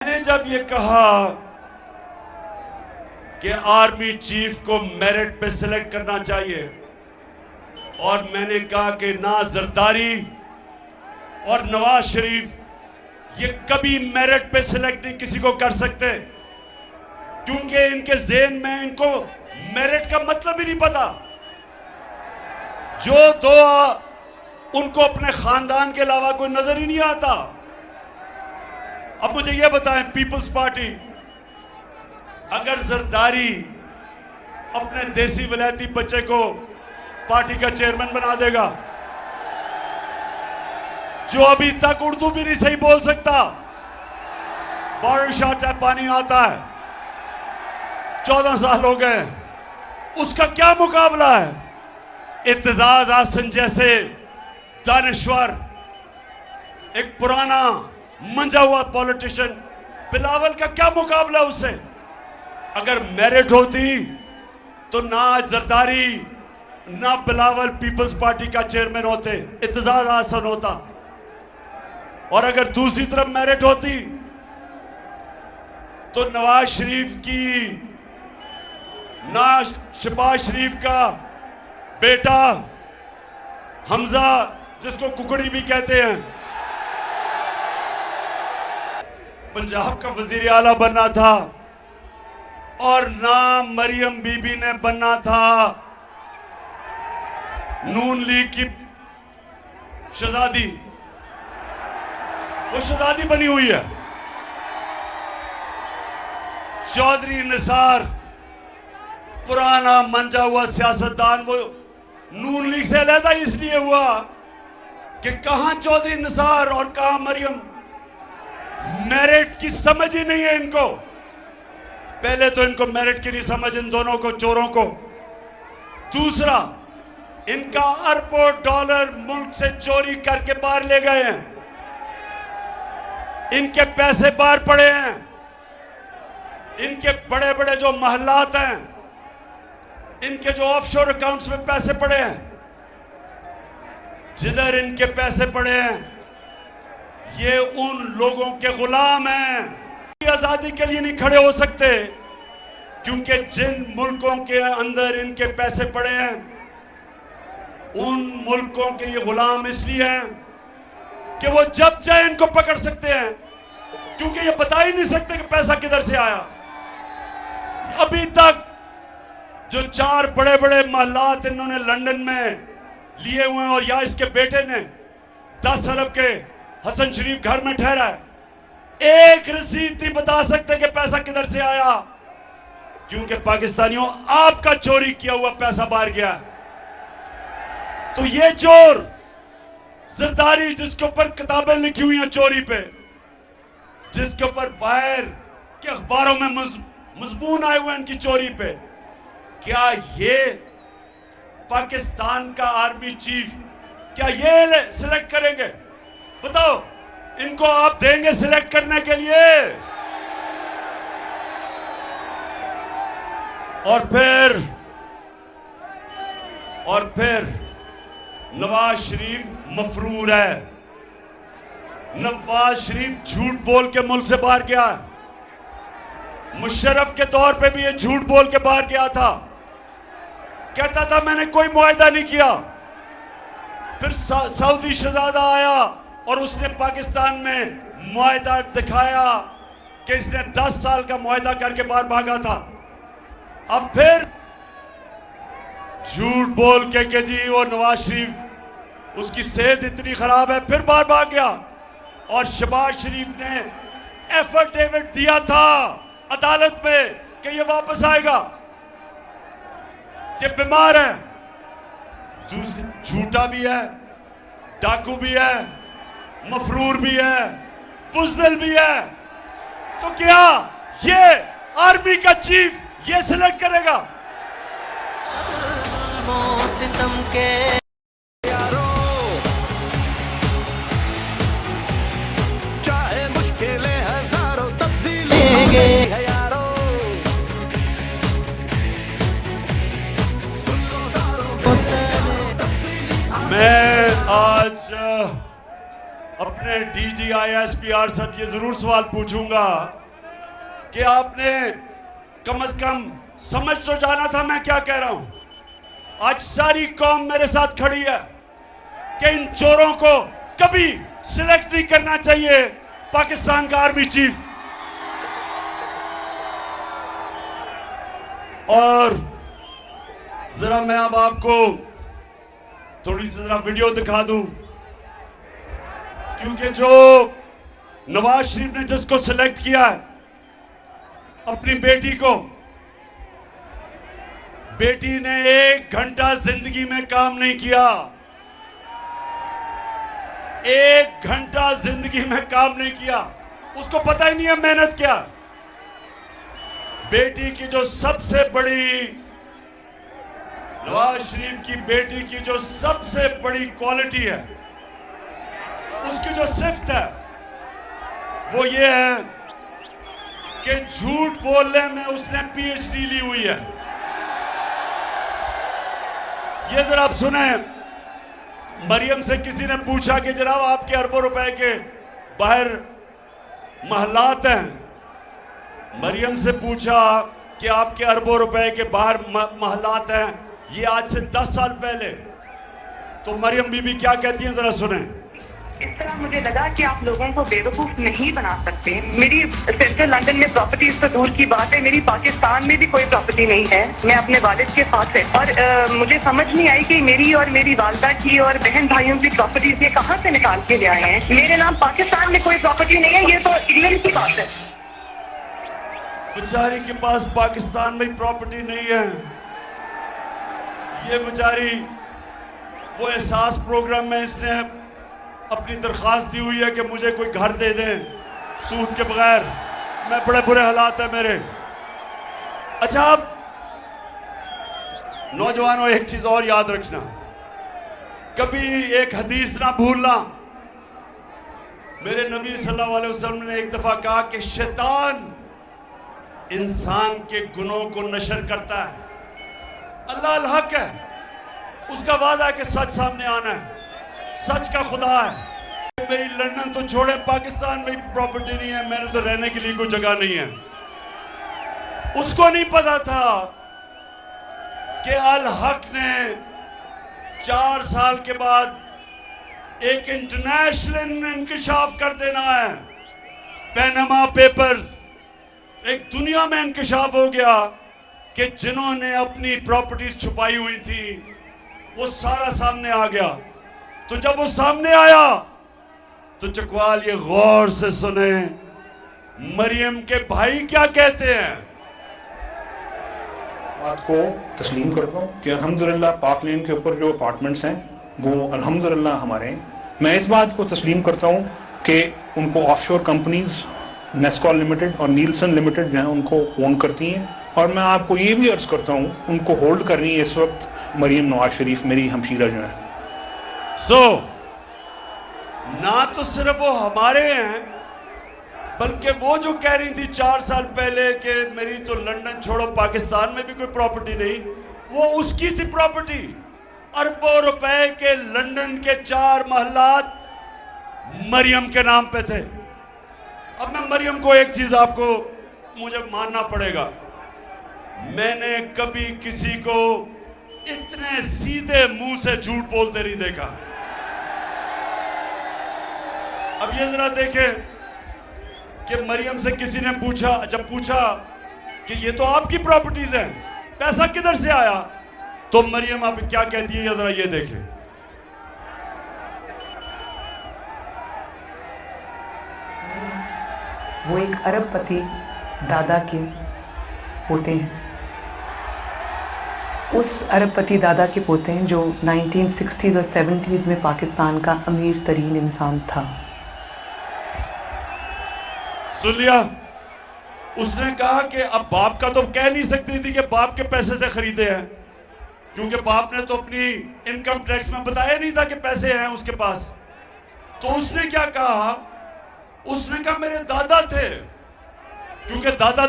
मैंने जब ये कहा कि आर्मी चीफ को मेरिट पे सिलेक्ट करना चाहिए और मैंने कहा कि ना जरदारी और नवाज शरीफ ये कभी मेरिट पे सिलेक्ट नहीं किसी को कर सकते, क्योंकि इनके ज़हन में इनको मेरिट का मतलब ही नहीं पता। जो दो उनको अपने खानदान के अलावा कोई नजर ही नहीं आता। अब मुझे यह बताएं, पीपल्स पार्टी अगर जरदारी अपने देसी विलायती बच्चे को पार्टी का चेयरमैन बना देगा, जो अभी तक उर्दू भी नहीं सही बोल सकता, बारिश आता है पानी आता है, 14 साल हो गए, उसका क्या मुकाबला है? इत्तेजाज आसन जैसे दानिश्वर, एक पुराना मंजा हुआ पॉलिटिशियन, बिलावल का क्या मुकाबला उससे? अगर मेरिट होती तो ना जरदारी ना बिलावल पीपल्स पार्टी का चेयरमैन होते, इत्तेजाज आसन होता। और अगर दूसरी तरफ मेरिट होती तो नवाज शरीफ की, ना शहबाज शरीफ का बेटा हमजा, जिसको कुकड़ी भी कहते हैं, पंजाब का वजीर आला बनना था, और ना मरियम बीबी ने बनना था नून लीग की शहजादी। वो शहजादी बनी हुई है। चौधरी निसार पुराना मंजा हुआ सियासतदान, वो नून लीग से अलहदा इसलिए हुआ कि कहां चौधरी निसार और कहां मरियम। मेरिट की समझ ही नहीं है इनको। पहले तो इनको मेरिट की नहीं समझ, इन दोनों को, चोरों को। दूसरा, इनका अरबों डॉलर मुल्क से चोरी करके बाहर ले गए हैं। इनके पैसे बाहर पड़े हैं। इनके बड़े बड़े जो महल्लात हैं, इनके जो ऑफशोर अकाउंट्स में पैसे पड़े हैं, जिधर इनके पैसे पड़े हैं, ये उन लोगों के गुलाम हैं। आजादी के लिए नहीं खड़े हो सकते, क्योंकि जिन मुल्कों के अंदर इनके पैसे पड़े हैं, उन मुल्कों के ये गुलाम इसलिए हैं कि वो जब चाहे इनको पकड़ सकते हैं, क्योंकि ये बता ही नहीं सकते कि पैसा किधर से आया। अभी तक जो 4 बड़े बड़े महलात इन्होंने लंदन में लिए हुए हैं, और या इसके बेटे ने 10 अरब के हसन शरीफ घर में ठहरा है, एक रसीद नहीं बता सकते कि पैसा किधर से आया, क्योंकि पाकिस्तानियों आपका चोरी किया हुआ पैसा बाहर गया। तो ये चोर जरदारी, जिसके ऊपर किताबें लिखी हुई हैं चोरी पे, जिसके ऊपर बाहर के अखबारों में मजमून आए हुए हैं इनकी चोरी पे, क्या ये पाकिस्तान का आर्मी चीफ, क्या ये सिलेक्ट करेंगे? बताओ, इनको आप देंगे सिलेक्ट करने के लिए? और फिर नवाज शरीफ मफरूर है। नवाज शरीफ झूठ बोल के मुल्क से बाहर गया है। मुशर्रफ के दौर पे भी ये झूठ बोल के बाहर गया था, कहता था मैंने कोई मुआहदा नहीं किया। फिर सऊदी शहजादा आया और उसने पाकिस्तान में मुआहदा दिखाया कि इसने 10 साल का मुआहदा करके बाहर भागा था। अब फिर झूठ बोल के जी वो नवाज शरीफ, उसकी सेहत इतनी खराब है, फिर बाहर भाग गया। और शहबाज शरीफ ने एफिडेविट दिया था अदालत में कि ये वापस आएगा, कि बीमार है। झूठा भी है, डाकू भी है, मफरूर भी है, बुज़दिल भी है। तो क्या ये आर्मी का चीफ ये सिलेक्ट करेगा? सितम के चाहे मुश्किलें हजारों तब्दीली है यारो, मैं आज अपने DGISPR से ये जरूर सवाल पूछूंगा कि आपने कम से कम समझ तो जाना था मैं क्या कह रहा हूं। आज सारी कौम मेरे साथ खड़ी है कि इन चोरों को कभी सिलेक्ट नहीं करना चाहिए पाकिस्तान का आर्मी चीफ। और जरा मैं अब आपको थोड़ी सी जरा वीडियो दिखा दूं, क्योंकि जो नवाज शरीफ ने जिसको सिलेक्ट किया है अपनी बेटी को, बेटी ने 1 घंटा जिंदगी में काम नहीं किया, 1 घंटा जिंदगी में काम नहीं किया, उसको पता ही नहीं है मेहनत क्या। बेटी की जो सबसे बड़ी, नवाज शरीफ की बेटी की जो सबसे बड़ी क्वालिटी है, उसकी जो सिफ्त है वो ये है कि झूठ बोलने में उसने PhD ली हुई है। ये जरा आप सुने, मरियम से किसी ने पूछा कि जनाब आपके अरबों रुपए के बाहर महलात हैं, मरियम से पूछा कि आपके अरबों रुपए के बाहर महलात हैं, ये आज से 10 साल पहले। तो मरियम बीबी क्या कहती हैं जरा सुने। इस तरह मुझे लगा कि आप लोगों को बेवकूफ नहीं बना सकते। मेरी सेंट्रल लंदन में प्रॉपर्टीज तो दूर की बात है, मेरी पाकिस्तान में भी कोई प्रॉपर्टी नहीं है। मैं अपने वालिद के साथ है और मुझे समझ नहीं आई कि मेरी और मेरी वालदा की और बहन भाइयों की प्रॉपर्टीज ये कहाँ से निकाल के ले आए हैं। मेरे नाम पाकिस्तान में कोई प्रॉपर्टी नहीं है, ये तो इंग्लैंड की बात है। बेचारी के पास पाकिस्तान में प्रॉपर्टी नहीं है। ये बेचारी वो एहसास प्रोग्राम में इसने अपनी दरख्वास्त दी हुई है कि मुझे कोई घर दे दें सूद के बगैर, मैं बड़े बुरे हालात है मेरे। अच्छा, अब नौजवानों एक चीज और याद रखना, कभी एक हदीस ना भूलना। मेरे नबी सल्लल्लाहु अलैहि वसल्लम ने एक दफा कहा कि शैतान इंसान के गुनों को नशर करता है, अल्लाह अल हक है, उसका वादा है कि सच सामने आना है, सच का खुदा है। मेरी लंदन तो छोड़े, पाकिस्तान में प्रॉपर्टी नहीं है, मैंने तो रहने के लिए कोई जगह नहीं है। उसको नहीं पता था कि अल हक ने 4 साल के बाद एक इंटरनेशनल इंकशाफ कर देना है। पैनामा पेपर्स, एक दुनिया में इंकशाफ हो गया कि जिन्होंने अपनी प्रॉपर्टीज छुपाई हुई थी वो सारा सामने आ गया। तो जब वो सामने आया तो चकवाल ये गौर से सुने, मरियम के भाई क्या कहते हैं। बात को तस्लीम करता हूँ कि अल्हम्दुलिल्लाह पाक लेन के ऊपर जो अपार्टमेंट्स हैं वो अल्हम्दुलिल्लाह हमारे हैं। मैं इस बात को तस्लीम करता हूँ कि उनको ऑफशोर कंपनीज नेस्कॉल लिमिटेड और नीलसन लिमिटेड जो है उनको ओन करती हैं, और मैं आपको ये भी अर्ज करता हूँ उनको होल्ड कर रही है इस वक्त मरियम नवाज शरीफ, मेरी हमशीरा जो है। ना तो सिर्फ वो हमारे हैं, बल्कि वो जो कह रही थी 4 साल पहले कि मेरी तो लंदन छोड़ो पाकिस्तान में भी कोई प्रॉपर्टी नहीं, वो उसकी थी प्रॉपर्टी। अरबों रुपए के लंदन के 4 महलात मरियम के नाम पे थे। अब मैं मरियम को एक चीज आपको मुझे मानना पड़ेगा, मैंने कभी किसी को इतने सीधे मुंह से झूठ बोलते नहीं देखा। अब ये जरा देखें कि मरियम से किसी ने पूछा, जब पूछा कि ये तो आपकी प्रॉपर्टीज हैं, पैसा किधर से आया, तो मरियम अब क्या कहती है, जरा ये देखें। वो एक अरबपति दादा के पोते हैं, उस अरबपति दादा के पोते हैं जो 1960s और 70s में पाकिस्तान का अमीर तरीन इंसान था। सुन लिया, उसने कहा कि अब बाप का तो कह नहीं सकती थी कि बाप के पैसे से खरीदे हैं, क्योंकि बाप ने तो अपनी इनकम टैक्स में बताया नहीं था कि पैसे हैं उसके पास। तो उसने क्या कहा, उसने कहा मेरे दादा थे, क्योंकि दादा